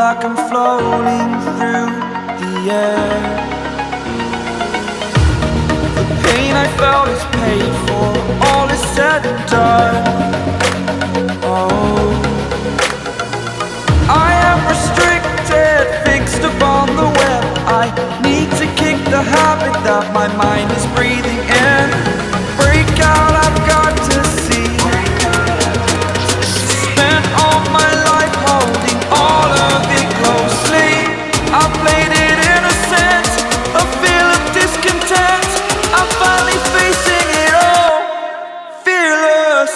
like I'm floating through the air. The pain I felt is paid for, all is said and done. Oh, I am restricted, fixed upon the web. I need to kick the habit that my mind is breathing in. Break out, I've got to see. Spent all my life holding all of it closely. I played it innocent, a feel of discontent. I'm finally facing it all, fearless.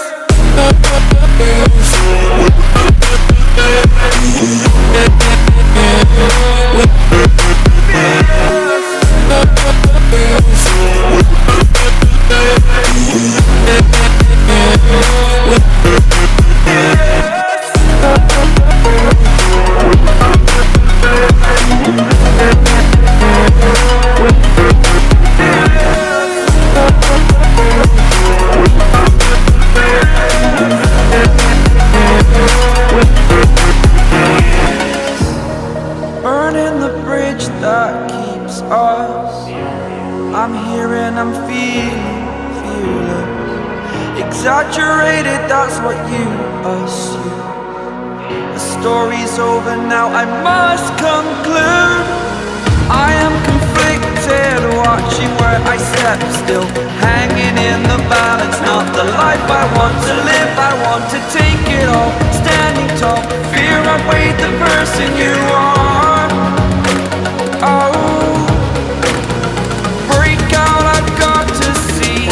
Burning the bridge that keeps us. I'm here and I'm feeling fearless. Exaggerated, that's what you assume. The story's over now, I must conclude. I am conflicted, watching where I step still, hanging in the balance. Not the life I want to live, I want to take it all. Standing tall, fear outweighed the person you are. Oh, break out, I've got to see.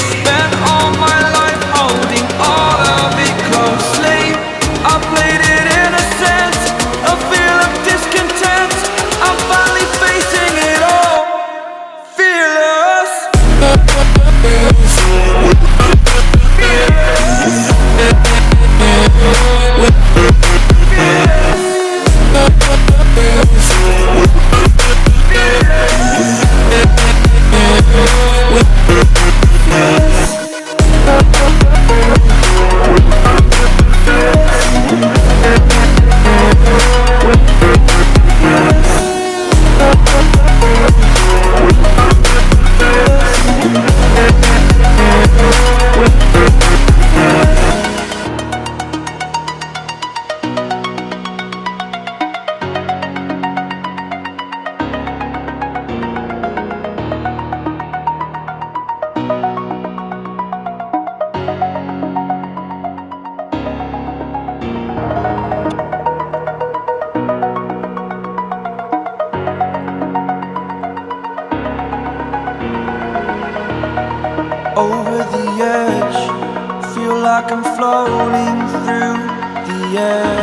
Spent all my life holding all of it closely. I played it innocent, a feel of discontent. I'm finally facing it all, fearless. Over the edge, feel like I'm floating through the air.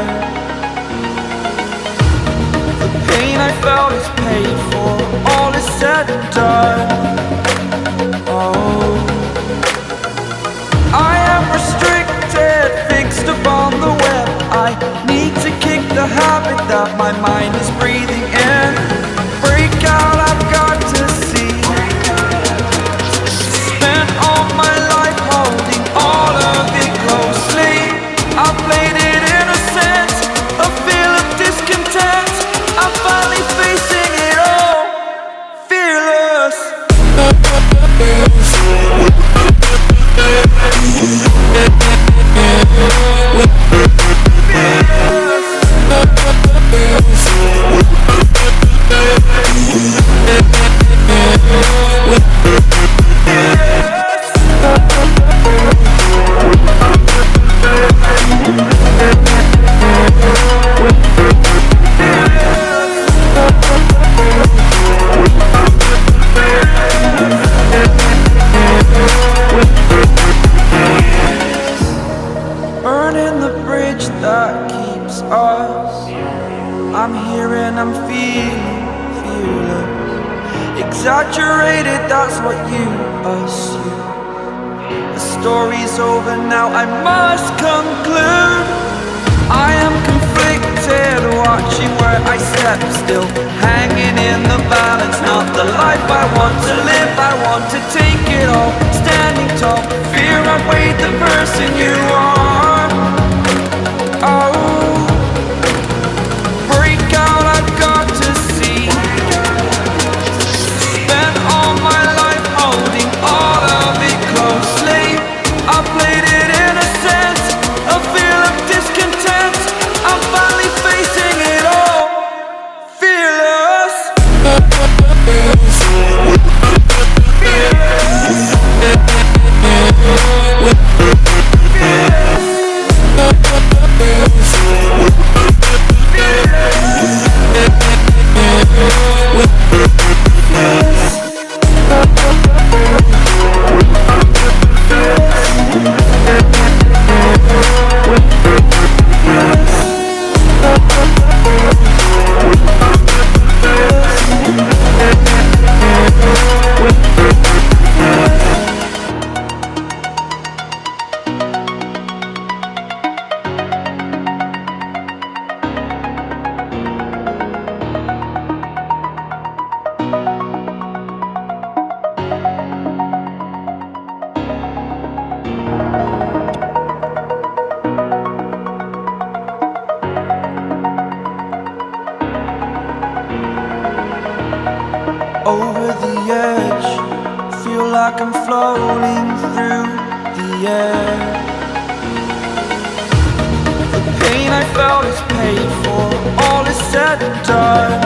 The pain I felt is paid for, all is said and done. Oh, I am restricted, fixed upon the web. I need to kick the habit that my mind is breathing in. Break out, I've got to see. Spent all my life holding all of it closely. I played it innocent, a feel of discontent. I'm finally facing it all, fearless. Burning the bridge that keeps us. I'm here and I'm feeling fearless. Exaggerated, that's what you assume. The story's over now, I must conclude. I am conflicted, watching where I step still, hanging in the balance. Not the life I want to live, I want to take it all. Standing tall, fear outweighed the person you are. Oh, over the edge. Feel like I'm floating through the air. The pain I felt is paid for, all is said and done.